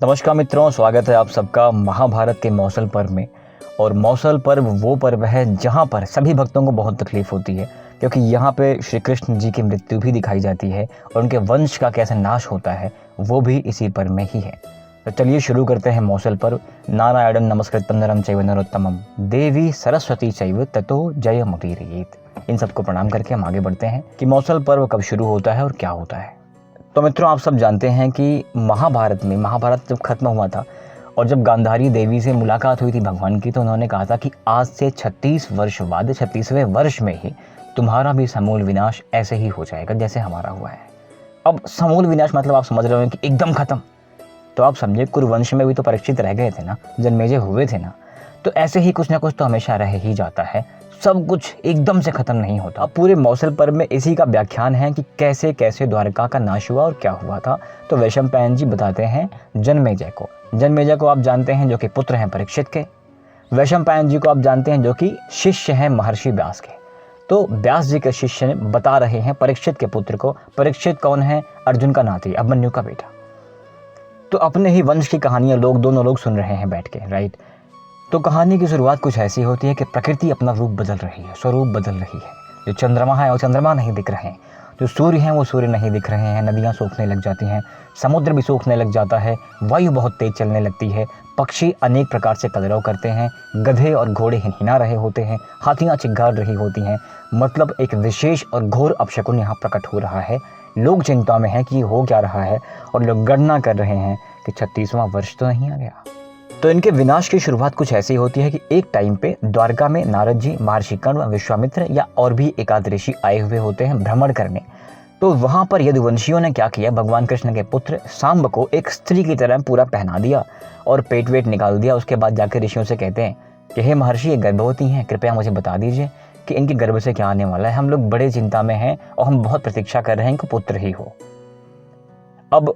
नमस्कार मित्रों, स्वागत है आप सबका महाभारत के मौसल पर्व में। और मौसल पर्व वो पर्व है जहाँ पर सभी भक्तों को बहुत तकलीफ होती है, क्योंकि यहाँ पे श्री कृष्ण जी की मृत्यु भी दिखाई जाती है और उनके वंश का कैसे नाश होता है वो भी इसी पर्व में ही है। तो चलिए शुरू करते हैं मौसल पर्व। नारायणं नमस्कृतं नरं चैव नरोत्तमं देवी सरस्वती चैव ततो जयमुदीरयेत्। इन सबको प्रणाम करके हम आगे बढ़ते हैं कि मौसल पर्व कब शुरू होता है और क्या होता है। तो मित्रों, आप सब जानते हैं कि महाभारत जब खत्म हुआ था और जब गांधारी देवी से मुलाकात हुई थी भगवान की, तो उन्होंने कहा था कि आज से 36 वर्ष बाद 36वें वर्ष में ही तुम्हारा भी समूल विनाश ऐसे ही हो जाएगा जैसे हमारा हुआ है। अब समूल विनाश मतलब आप समझ रहे हो कि एकदम खत्म। तो आप समझे, कुरुवंश में भी तो परीक्षित रह गए थे ना, जन्मेजय हुए थे ना, तो ऐसे ही कुछ ना कुछ तो हमेशा रह ही जाता है, सब कुछ एकदम से खत्म नहीं होता। अब पूरे मौसल पर्व में इसी का व्याख्यान है कि कैसे कैसे द्वारका का नाश हुआ और क्या हुआ था। तो वैशंपायन जी बताते हैं जन्मेजय को आप जानते हैं जो कि पुत्र हैं परीक्षित के। वैशंपायन जी को आप जानते हैं जो कि शिष्य हैं महर्षि व्यास के। तो व्यास जी के शिष्य बता रहे हैं परीक्षित के पुत्र को। परीक्षित कौन है? अर्जुन का नाती, अभिमन्यु का बेटा। तो अपने ही वंश की कहानियां दोनों लोग सुन रहे हैं बैठ के, राइट। तो कहानी की शुरुआत कुछ ऐसी होती है कि प्रकृति अपना रूप बदल रही है, स्वरूप बदल रही है। जो चंद्रमा है वो चंद्रमा नहीं दिख रहे हैं, जो सूर्य हैं वो सूर्य नहीं दिख रहे हैं, नदियाँ सूखने लग जाती हैं, समुद्र भी सूखने लग जाता है, वायु बहुत तेज चलने लगती है, पक्षी अनेक प्रकार से कलरव करते हैं, गधे और घोड़े हिनहिना रहे होते हैं, हाथियाँ चिंगार रही होती हैं। मतलब एक विशेष और घोर अपशकुन यहाँ प्रकट हो रहा है। लोग चिंता में हैं कि ये हो क्या रहा है और लोग गणना कर रहे हैं कि 36वां वर्ष तो नहीं आ गया। तो इनके विनाश की शुरुआत कुछ ऐसी होती है कि एक टाइम पे द्वारका में नारद जी, महर्षि कर्ण, विश्वामित्र या और भी एकाद ऋषि आए हुए होते हैं भ्रमण करने। तो वहां पर यदुवंशियों ने क्या किया, भगवान कृष्ण के पुत्र सांब को एक स्त्री की तरह पूरा पहना दिया और पेट वेट निकाल दिया। उसके बाद जाकर ऋषियों से कहते हैं कि हे महर्षि, ये गर्भवती हैं, कृपया मुझे बता दीजिए कि इनके गर्भ से क्या आने वाला है। हम लोग बड़े चिंता में हैं और हम बहुत प्रतीक्षा कर रहे हैं कि पुत्र ही हो। अब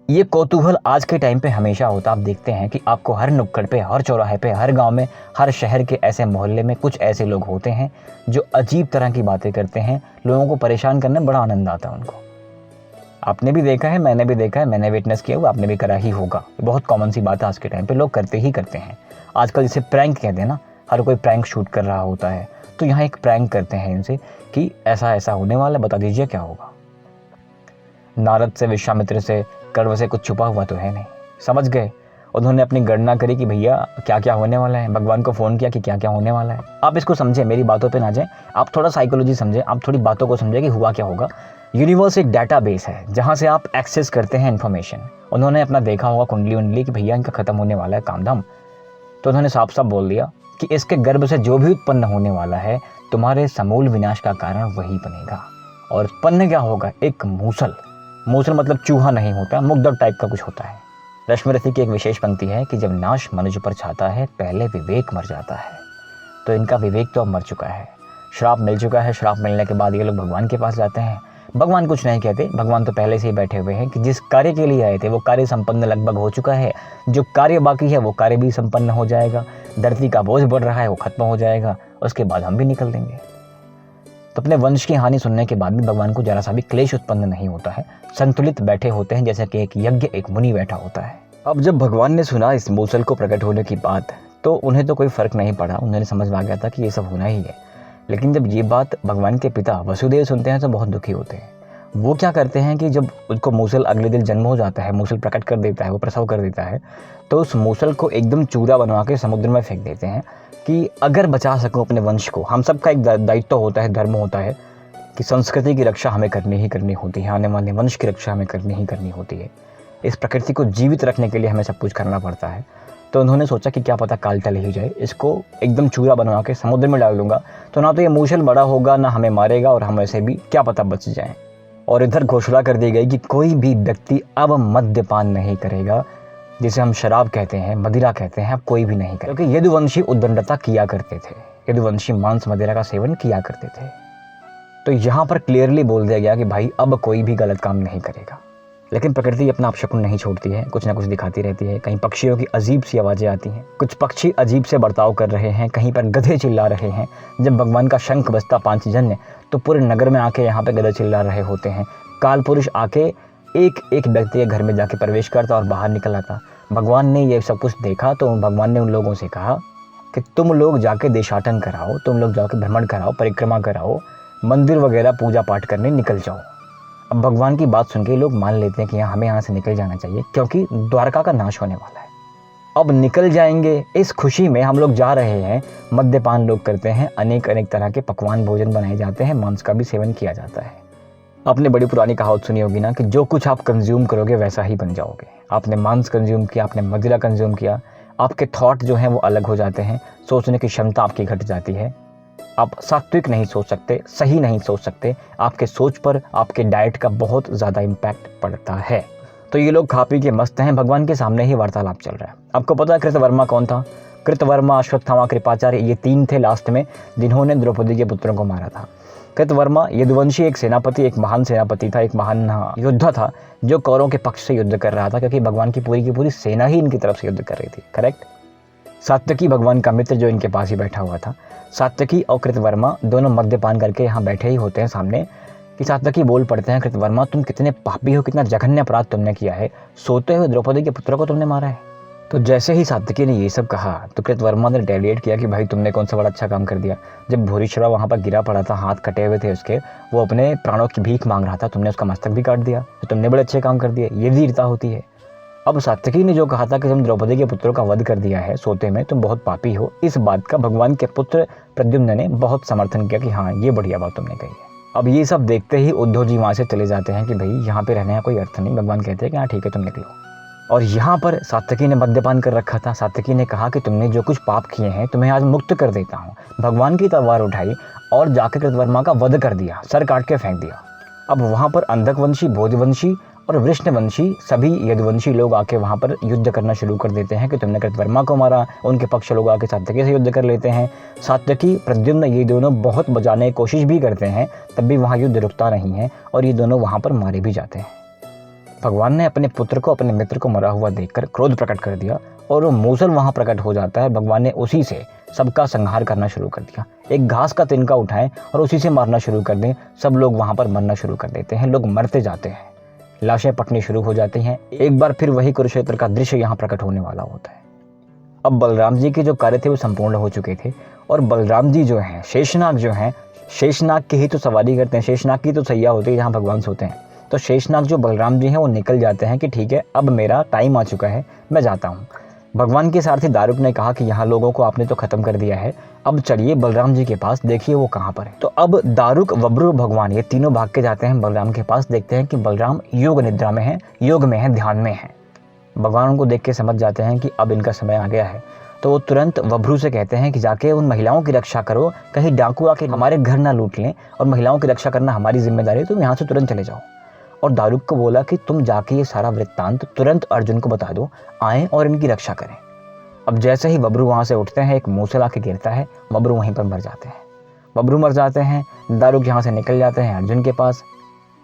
ये कौतूहल आज के टाइम पे हमेशा होता। आप देखते हैं कि आपको हर नुक्कड़ पे, हर चौराहे पे, हर गांव में, हर शहर के ऐसे मोहल्ले में कुछ ऐसे लोग होते हैं जो अजीब तरह की बातें करते हैं। लोगों को परेशान करने में बड़ा आनंद आता है उनको। आपने भी देखा है, मैंने भी देखा है, मैंने विटनेस किया हुआ, आपने भी करा ही होगा। बहुत कॉमन सी बात है, आज के टाइम पे लोग करते ही करते हैं। आजकल जिसे प्रैंक कहते हैं ना, हर कोई प्रैंक शूट कर रहा होता है। तो यहाँ एक प्रैंक करते हैं इनसे कि ऐसा ऐसा होने वाला, बता दीजिए क्या होगा। नारद से, विश्वामित्र से, कर्ण से कुछ छुपा हुआ तो है नहीं, समझ गए। उन्होंने अपनी गणना करी कि भैया क्या क्या होने वाला है, भगवान को फ़ोन किया कि क्या क्या होने वाला है। आप इसको समझें, मेरी बातों पे ना जाएं, आप थोड़ा साइकोलॉजी समझें, आप थोड़ी बातों को समझें कि हुआ क्या होगा। यूनिवर्स एक डाटाबेस है जहाँ से आप एक्सेस करते हैं इन्फॉर्मेशन। उन्होंने अपना देखा होगा कुंडली उंडली कि भैया इनका खत्म होने वाला है काम धाम। तो उन्होंने साफ साफ बोल दिया कि इसके गर्भ से जो भी उत्पन्न होने वाला है, तुम्हारे समूल विनाश का कारण वही बनेगा। और उत्पन्न क्या होगा? एक मूसल मतलब चूहा नहीं होता, मुग्धक टाइप का कुछ होता है। रश्मिरथी की एक विशेष पंक्ति है कि जब नाश मनुष्य पर छाता है, पहले विवेक मर जाता है। तो इनका विवेक तो अब मर चुका है, श्राप मिल चुका है। श्राप मिलने के बाद ये लोग भगवान के पास जाते हैं। भगवान कुछ नहीं कहते, भगवान तो पहले से ही बैठे हुए हैं कि जिस कार्य के लिए आए थे वो कार्य संपन्न लगभग हो चुका है, जो कार्य बाकी है वो कार्य भी संपन्न हो जाएगा, धरती का बोझ बढ़ रहा है वो खत्म हो जाएगा, उसके बाद हम भी निकल देंगे। तो अपने वंश की हानि सुनने के बाद भी भगवान को जरा सा भी क्लेश उत्पन्न नहीं होता है, संतुलित बैठे होते हैं जैसे कि एक यज्ञ, एक मुनि बैठा होता है। अब जब भगवान ने सुना इस मूसल को प्रकट होने की बात, तो उन्हें तो कोई फर्क नहीं पड़ा, उन्हें समझ में आ गया था कि ये सब होना ही है। लेकिन जब ये बात भगवान के पिता वसुदेव सुनते हैं तो बहुत दुखी होते हैं। वो क्या करते हैं कि जब उनको मूसल अगले दिन जन्म हो जाता है, मूसल प्रकट कर देता है, वो प्रसव कर देता है, तो उस मूसल को एकदम चूरा बनवा के समुद्र में फेंक देते हैं कि अगर बचा सकूं अपने वंश को। हम सबका एक दायित्व होता है, धर्म होता है कि संस्कृति की रक्षा हमें करनी ही करनी होती है, आने वाले वंश की रक्षा हमें करनी ही करनी होती है। इस प्रकृति को जीवित रखने के लिए हमें सब कुछ करना पड़ता है। तो उन्होंने सोचा कि क्या पता काल टल ही जाए, इसको एकदम चूरा बनवा के समुद्र में डाल दूंगा, तो ना तो ये मूसल बड़ा होगा, ना हमें मारेगा, और हम ऐसे भी क्या पता बच जाएं। और इधर घोषणा कर दी गई कि कोई भी व्यक्ति अब मद्यपान नहीं करेगा, जिसे हम शराब कहते हैं, मदिरा कहते हैं, अब कोई भी नहीं करेगा। क्योंकि यदुवंशी उद्दंडता किया करते थे, यदुवंशी मांस मदिरा का सेवन किया करते थे। तो यहाँ पर क्लियरली बोल दिया गया कि भाई अब कोई भी गलत काम नहीं करेगा। लेकिन प्रकृति अपना अपशकुन नहीं छोड़ती है, कुछ ना कुछ दिखाती रहती है। कहीं पक्षियों की अजीब सी आवाज़ें आती हैं, कुछ पक्षी अजीब से बर्ताव कर रहे हैं, कहीं पर गधे चिल्ला रहे हैं। जब भगवान का शंख बजता पांचजन्य, तो पूरे नगर में आके यहाँ पे गधे चिल्ला रहे होते हैं। काल पुरुष आके एक एक व्यक्ति के घर में जाके प्रवेश करता और बाहर निकल आता। भगवान ने ये सब कुछ देखा तो भगवान ने उन लोगों से कहा कि तुम लोग जाके देशाटन कराओ, तुम लोग जाके भ्रमण कराओ, परिक्रमा कराओ, मंदिर वगैरह पूजा पाठ करने निकल जाओ। अब भगवान की बात सुन के लोग मान लेते हैं कि हमें यहाँ से निकल जाना चाहिए क्योंकि द्वारका का नाश होने वाला है। अब निकल जाएंगे, इस खुशी में हम लोग जा रहे हैं। मद्यपान लोग करते हैं, अनेक अनेक तरह के पकवान भोजन बनाए जाते हैं, मांस का भी सेवन किया जाता है। आपने बड़ी पुरानी कहावत सुनी होगी ना कि जो कुछ आप कंज्यूम करोगे वैसा ही बन जाओगे। आपने मांस कंज्यूम किया, आपने मदिरा कंज्यूम किया, आपके थॉट जो हैं वो अलग हो जाते हैं, सोचने की क्षमता आपकी घट जाती है, आप सात्विक नहीं सोच सकते, सही नहीं सोच सकते, आपके सोच पर आपके डाइट का बहुत ज़्यादा इम्पैक्ट पड़ता है। तो ये लोग खा पी के मस्त हैं, भगवान के सामने ही वार्तालाप चल रहा है। आपको पता है कृतवर्मा कौन था? कृतवर्मा, अश्वत्थामा, कृपाचार्य, ये 3 थे लास्ट में जिन्होंने द्रौपदी के पुत्रों को मारा था। कृतवर्मा यदुवंशी एक सेनापति, एक महान सेनापति था, एक महान योद्धा था जो कौरवों के पक्ष से युद्ध कर रहा था क्योंकि भगवान की पूरी सेना ही इनकी तरफ से युद्ध कर रही थी। करेक्ट। सात्यकी भगवान का मित्र जो इनके पास ही बैठा हुआ था। सात्यकी और कृतवर्मा दोनों मद्यपान करके यहाँ बैठे ही होते हैं सामने कि सात्यकी बोल पड़ते हैं, कृतवर्मा तुम कितने पापी हो, कितना जघन्य अपराध तुमने किया है, सोते हुए द्रौपदी के पुत्रों को तुमने मारा है। तो जैसे ही सात्यकी ने ये सब कहा तो कृतवर्मा ने रिटेलिएट किया कि भाई तुमने कौन सा बड़ा अच्छा काम कर दिया। जब भूरिश्रवा वहाँ पर गिरा पड़ा था, हाथ कटे हुए थे उसके, वो अपने प्राणों की भीख मांग रहा था, तुमने उसका मस्तक भी काट दिया, तो तुमने बड़े अच्छे काम कर दिए। ये वीरता होती है। अब सात्यकी ने जो कहा था कि तुम द्रौपदी के पुत्रों का वध कर दिया है सोते में, तुम बहुत पापी हो, इस बात का भगवान के पुत्र प्रद्युम्न ने बहुत समर्थन किया कि हाँ ये बढ़िया बात तुमने कही है। अब ये सब देखते ही उद्धव जी वहाँ से चले जाते हैं कि भाई यहाँ पे रहने का कोई अर्थ नहीं। भगवान कहते हैं कि हाँ ठीक है तुम निकलो। और यहाँ पर सात्यकी ने मद्यपान कर रखा था। सात्यकी ने कहा कि तुमने जो कुछ पाप किए हैं तुम्हें आज मुक्त कर देता हूँ। भगवान की तलवार उठाई और जाकर कृतवर्मा का वध कर दिया, सर काट के फेंक दिया। अब वहाँ पर अंधकवंशी, बोधवंशी और वृष्णवंशी सभी यदुवंशी लोग आके वहाँ पर युद्ध करना शुरू कर देते हैं कि तुमने कृतवर्मा को मारा। उनके पक्ष लोग आके सात्यकी से युद्ध कर लेते हैं। सात्यकी, प्रद्युम्न ये दोनों बहुत बचाने की कोशिश भी करते हैं, तब भी वहाँ युद्ध रुकता नहीं है और ये दोनों वहाँ पर मारे भी जाते हैं। भगवान ने अपने पुत्र को, अपने मित्र को मरा हुआ देखकर क्रोध प्रकट कर दिया और वो मूसल वहाँ प्रकट हो जाता है। भगवान ने उसी से सबका संहार करना शुरू कर दिया। एक घास का तिनका उठाएं और उसी से मारना शुरू कर दें, सब लोग वहाँ पर मरना शुरू कर देते हैं। लोग मरते जाते हैं, लाशें पटनी शुरू हो जाती हैं। एक बार फिर वही कुरुक्षेत्र का दृश्य यहाँ प्रकट होने वाला होता है। अब बलराम जी के जो कार्य थे वो संपूर्ण हो चुके थे और बलराम जी जो हैं, शेषनाग जो हैं, शेषनाग की ही तो सवारी करते हैं, शेषनाग की तो सैया होती है जहाँ भगवान सोते हैं। तो शेषनाग जो बलराम जी हैं वो निकल जाते हैं कि ठीक है अब मेरा टाइम आ चुका है, मैं जाता हूँ। भगवान के सारथी दारुक ने कहा कि यहाँ लोगों को आपने तो खत्म कर दिया है, अब चलिए बलराम जी के पास, देखिए वो कहाँ पर है। तो अब दारुक, वब्र, भगवान ये तीनों भाग के जाते हैं बलराम के पास। देखते हैं कि बलराम योग निद्रा में है, योग में है, ध्यान में है। भगवान उनको देख के समझ जाते हैं कि अब इनका समय आ गया है। तो वो तुरंत वब्रू से कहते हैं कि जाके उन महिलाओं की रक्षा करो, कहीं डाकू आके हमारे घर ना लूट लें, और महिलाओं की रक्षा करना हमारी जिम्मेदारी है, तुम यहाँ से तुरंत चले जाओ। और दारुक को बोला कि तुम जाके ये सारा वृत्तांत तुरंत अर्जुन को बता दो, आए और इनकी रक्षा करें। अब जैसे ही बब्रू वहाँ से उठते हैं, एक मूसल आके गिरता है, बब्रू वहीं पर मर जाते हैं। बब्रू मर जाते हैं, दारुक यहाँ से निकल जाते हैं अर्जुन के पास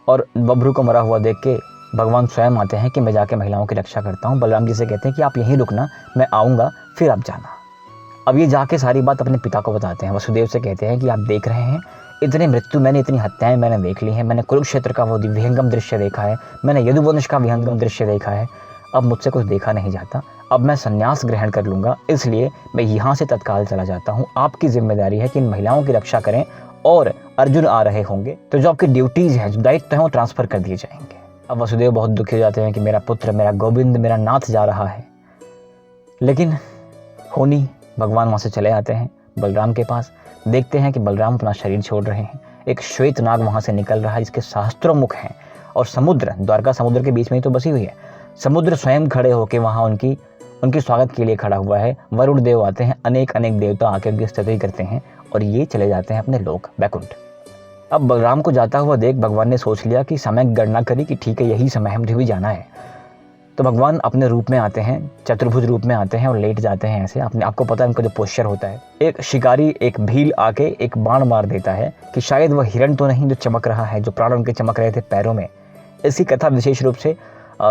और बब्रू को मरा हुआ देख के भगवान स्वयं आते हैं कि मैं जाके महिलाओं की रक्षा करता हूँ। बलराम जी से कहते हैं कि आप यहीं रुकना, मैं आऊँगा फिर आप जाना। अब ये जाके सारी बात अपने पिता को बताते हैं। वसुदेव से कहते हैं कि आप देख रहे हैं इतने मृत्यु मैंने, इतनी हत्याएं मैंने देख ली हैं, मैंने कुरुक्षेत्र का वो विहंगम दृश्य देखा है, मैंने यदुवंश का विहंगम दृश्य देखा है, अब मुझसे कुछ देखा नहीं जाता, अब मैं संन्यास ग्रहण कर लूँगा, इसलिए मैं यहाँ से तत्काल चला जाता हूँ। आपकी जिम्मेदारी है कि इन महिलाओं की रक्षा करें और अर्जुन आ रहे होंगे तो जो आपकी ड्यूटीज़ हैं, जो दायित्व हैं, वो ट्रांसफ़र कर दिए जाएंगे। अब वसुदेव बहुत दुखी हो जाते हैं कि मेरा पुत्र, मेरा गोविंद, मेरा नाथ जा रहा है। लेकिन होनी भगवान वहाँ से चले आते हैं बलराम के पास। देखते हैं कि बलराम अपना शरीर छोड़ रहे हैं। एक श्वेत नाग वहाँ से निकल रहा है जिसके सहस्त्रों मुख हैं और समुद्र, द्वारका समुद्र के बीच में ही तो बसी हुई है, समुद्र स्वयं खड़े होकर वहाँ उनकी स्वागत के लिए खड़ा हुआ है। वरुण देव आते हैं, अनेक अनेक देवता आके उनकी स्तुति करते हैं और ये चले जाते हैं अपने लोक बैकुंठ। अब बलराम को जाता हुआ देख भगवान ने सोच लिया कि समय गणना करी कि ठीक है यही समय है, मुझे भी जाना है। तो भगवान अपने रूप में आते हैं, चतुर्भुज रूप में आते हैं और लेट जाते हैं ऐसे। आपको पता है उनका जो पोस्चर होता है, एक शिकारी, एक भील आके एक बाण मार देता है कि शायद वह हिरण तो नहीं जो चमक रहा है, जो प्राण उनके चमक रहे थे पैरों में। इसकी कथा विशेष रूप से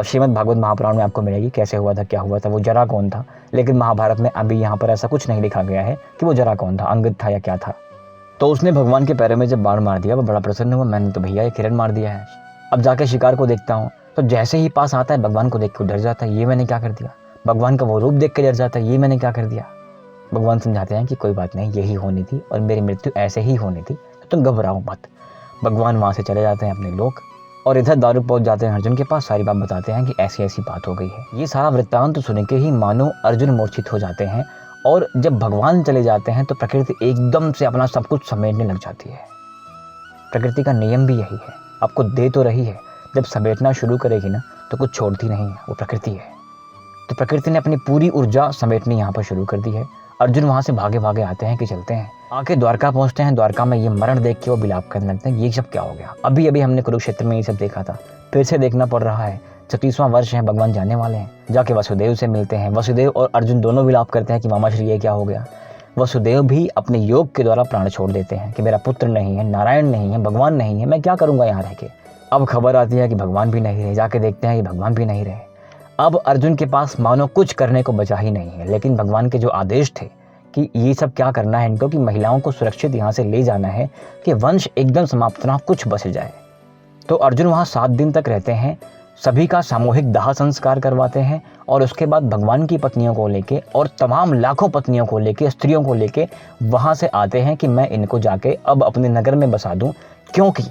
श्रीमद् भागवत महापुराण में आपको मिलेगी, कैसे हुआ था, क्या हुआ था, वो जरा कौन था। लेकिन महाभारत में अभी यहाँ पर ऐसा कुछ नहीं लिखा गया है कि वो जरा कौन था, अंगद था या क्या था। तो उसने भगवान के पैरों में जब बाण मार दिया वो बड़ा प्रसन्न हुआ, मैंने तो भैया एक हिरण मार दिया है। अब जाके शिकार को देखता हूँ तो जैसे ही पास आता है भगवान को देख के डर जाता है, ये मैंने क्या कर दिया, भगवान का वो रूप देख के डर जाता है, ये मैंने क्या कर दिया। भगवान समझाते हैं कि कोई बात नहीं, यही होनी थी और मेरी मृत्यु ऐसे ही होनी थी, तो तुम घबराओ मत। भगवान वहाँ से चले जाते हैं अपने लोक और इधर दारू पहुँच जाते हैं अर्जुन के पास, सारी बात बताते हैं कि ऐसी ऐसी बात हो गई है। ये सारा वृत्तांत सुन के ही मानो अर्जुन मूर्छित हो जाते हैं और जब भगवान चले जाते हैं तो प्रकृति एकदम से अपना सब कुछ समेटने लग जाती है। प्रकृति का नियम भी यही है, आपको दे तो रही है, जब समेटना शुरू करेगी ना तो कुछ छोड़ती नहीं है, वो प्रकृति है। तो प्रकृति ने अपनी पूरी ऊर्जा समेटनी यहाँ पर शुरू कर दी है। अर्जुन वहाँ से भागे भागे आते हैं कि चलते हैं, आके द्वारका पहुँचते हैं। द्वारका में ये मरण देख के वो विलाप करने लगते हैं, ये सब क्या हो गया। अभी अभी हमने कुरुक्षेत्र में ये सब देखा था, फिर से देखना पड़ रहा है। 36वां वर्ष है, भगवान जाने वाले हैं। जाके वसुदेव से मिलते हैं, वसुदेव और अर्जुन दोनों विलाप करते हैं कि मामा श्री ये क्या हो गया। वसुदेव भी अपने योग के द्वारा प्राण छोड़ देते हैं कि मेरा पुत्र नहीं है, नारायण नहीं है, भगवान नहीं है, मैं क्या करूँगा यहाँ रह के। अब खबर आती है कि भगवान भी नहीं रहे, जाके देखते हैं कि भगवान भी नहीं रहे। अब अर्जुन के पास मानो कुछ करने को बचा ही नहीं है, लेकिन भगवान के जो आदेश थे कि ये सब क्या करना है इनको, कि महिलाओं को सुरक्षित यहाँ से ले जाना है कि वंश एकदम समाप्त ना, कुछ बच जाए। तो अर्जुन वहाँ 7 दिन तक रहते हैं, सभी का सामूहिक दाह संस्कार करवाते हैं और उसके बाद भगवान की पत्नियों को लेके और तमाम लाखों पत्नियों को लेके, स्त्रियों को लेके वहाँ से आते हैं कि मैं इनको जाके अब अपने नगर में बसा दूँ, क्योंकि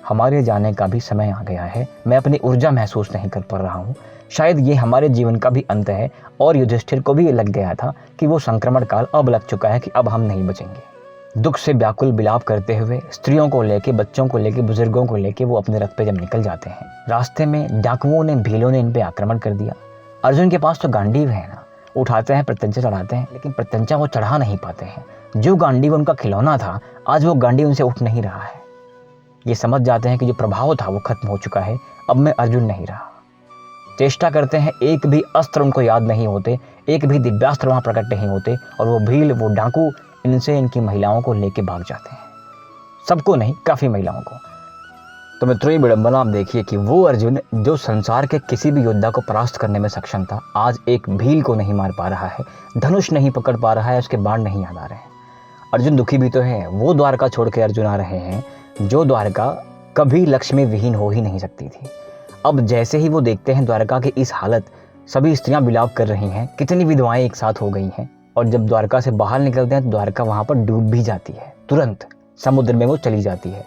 हमारे जाने का भी समय आ गया है। मैं अपनी ऊर्जा महसूस नहीं कर पा रहा हूँ, शायद ये हमारे जीवन का भी अंत है। और युधिष्ठिर को भी ये लग गया था कि वो संक्रमण काल अब लग चुका है कि अब हम नहीं बचेंगे। दुख से व्याकुल विलाप करते हुए स्त्रियों को लेके, बच्चों को लेके, बुजुर्गों को लेके वो अपने रथ पे जब निकल जाते हैं, रास्ते में डाकुओं ने, भीलों ने इन पे आक्रमण कर दिया। अर्जुन के पास तो गांडीव है ना, उठाते हैं, प्रत्यंचा चढ़ाते हैं, लेकिन प्रत्यंचा वो चढ़ा नहीं पाते हैं। जो गांडीव उनका खिलौना था, आज वो गांडीव उनसे उठ नहीं रहा है। ये समझ जाते हैं कि जो प्रभाव था वो खत्म हो चुका है, अब मैं अर्जुन नहीं रहा। चेष्टा करते हैं, एक भी अस्त्र उनको याद नहीं होते, एक भी दिव्यास्त्र वहाँ प्रकट नहीं होते और वो भील, वो डाकू इनसे इनकी महिलाओं को लेके भाग जाते हैं। सबको नहीं, काफ़ी महिलाओं को। तो मित्रों, ये विडंबना आप देखिए कि वो अर्जुन जो संसार के किसी भी योद्धा को परास्त करने में सक्षम था, आज एक भील को नहीं मार पा रहा है, धनुष नहीं पकड़ पा रहा है, उसके बाण नहीं याद आ रहे हैं। अर्जुन दुखी भी तो है। वो द्वारका छोड़ के अर्जुन आ रहे हैं जो द्वारका कभी लक्ष्मी विहीन हो ही नहीं सकती थी। अब जैसे ही वो देखते हैं द्वारका की इस हालत, सभी स्त्रियां विलाप कर रही हैं, कितनी विधवाएं एक साथ हो गई हैं, और जब द्वारका से बाहर निकलते हैं तो द्वारका वहाँ पर डूब भी जाती है, तुरंत समुद्र में वो चली जाती है।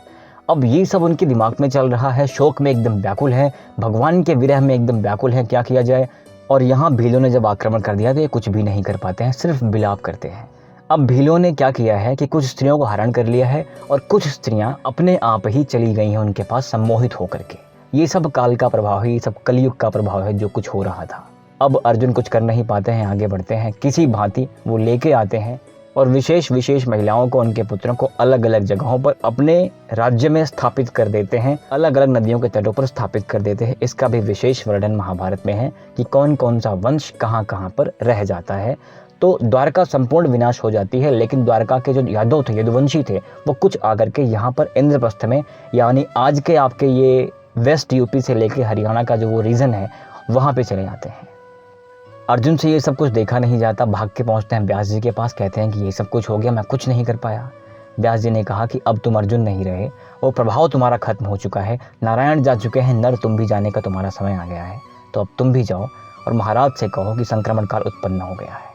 अब ये सब उनके दिमाग में चल रहा है, शोक में एकदम व्याकुल है, भगवान के विरह में एकदम व्याकुल है, क्या किया जाए। और यहाँ भीलों ने जब आक्रमण कर दिया तो ये कुछ भी नहीं कर पाते हैं, सिर्फ विलाप करते हैं। अब भीलों ने क्या किया है कि कुछ स्त्रियों को हरण कर लिया है और कुछ स्त्रियां अपने आप ही चली गई हैं उनके पास सम्मोहित होकर के। ये सब काल का प्रभाव है, ये सब कलयुग का प्रभाव है जो कुछ हो रहा था। अब अर्जुन कुछ कर नहीं पाते हैं, आगे बढ़ते हैं, किसी भांति वो लेके आते हैं और विशेष महिलाओं को, उनके पुत्रों को अलग अलग जगहों पर अपने राज्य में स्थापित कर देते हैं, अलग अलग नदियों के तटों पर स्थापित कर देते हैं। इसका भी विशेष वर्णन महाभारत में है कि कौन कौन सा वंश कहाँ कहाँ पर रह जाता है। तो द्वारका संपूर्ण विनाश हो जाती है, लेकिन द्वारका के जो यादव थे, यदुवंशी थे, वो कुछ आकर के यहाँ पर इंद्रप्रस्थ में, यानी आज के आपके ये वेस्ट यूपी से लेके हरियाणा का जो वो रीजन है, वहाँ पे चले जाते हैं। अर्जुन से ये सब कुछ देखा नहीं जाता, भाग के पहुँचते हैं व्यास जी के पास, कहते हैं कि ये सब कुछ हो गया, मैं कुछ नहीं कर पाया। व्यास जी ने कहा कि अब तुम अर्जुन नहीं रहे, वो प्रभाव तुम्हारा खत्म हो चुका है, नारायण जा चुके हैं, नर तुम भी जाने का तुम्हारा समय आ गया है, तो अब तुम भी जाओ और महाराज से कहो कि संक्रमण काल उत्पन्न हो गया है।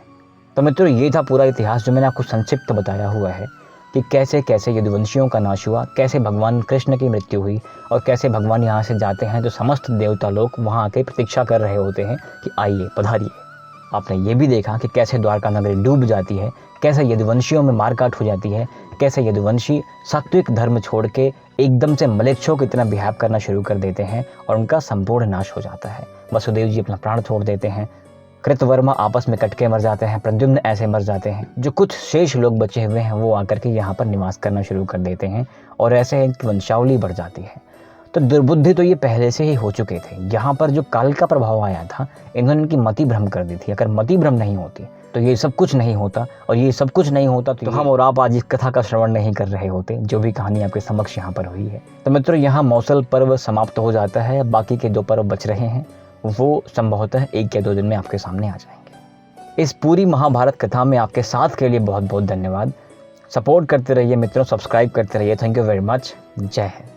तो मित्रों, ये था पूरा इतिहास जो मैंने आपको संक्षिप्त बताया हुआ है कि कैसे कैसे यदुवंशियों का नाश हुआ, कैसे भगवान कृष्ण की मृत्यु हुई और कैसे भगवान यहाँ से जाते हैं तो समस्त देवता लोग वहाँ आके प्रतीक्षा कर रहे होते हैं कि आइए, पधारिए। आपने ये भी देखा कि कैसे द्वारका नगरी डूब जाती है, कैसे यदुवंशियों में मारकाट हो जाती है, कैसे यदुवंशी सात्विक धर्म छोड़ के एकदम से मलेच्छों की तरह बिहेव करना शुरू कर देते हैं और उनका संपूर्ण नाश हो जाता है। वसुदेव जी अपना प्राण छोड़ देते हैं, कृतवर्मा आपस में कटके मर जाते हैं, प्रद्युम्न ऐसे मर जाते हैं, जो कुछ शेष लोग बचे हुए हैं वो आकर के यहाँ पर निवास करना शुरू कर देते हैं और ऐसे इनकी वंशावली बढ़ जाती है। तो दुर्बुद्धि तो ये पहले से ही हो चुके थे। यहाँ पर जो काल का प्रभाव आया था, इन्होंने इनकी मति भ्रम कर दी थी। अगर मति भ्रम नहीं होती तो ये सब कुछ नहीं होता, और ये सब कुछ नहीं होता तो हम और आप आज इस कथा का श्रवण नहीं कर रहे होते, जो भी कहानी आपके समक्ष यहाँ पर हुई है। तो मित्रों, यहाँ मौसल पर्व समाप्त हो जाता है, बाकी के 2 पर्व बच रहे हैं, वो संभवतः 1 या 2 दिन में आपके सामने आ जाएंगे। इस पूरी महाभारत कथा में आपके साथ के लिए बहुत बहुत धन्यवाद। सपोर्ट करते रहिए मित्रों, सब्सक्राइब करते रहिए। Thank you very much. जय हिंद।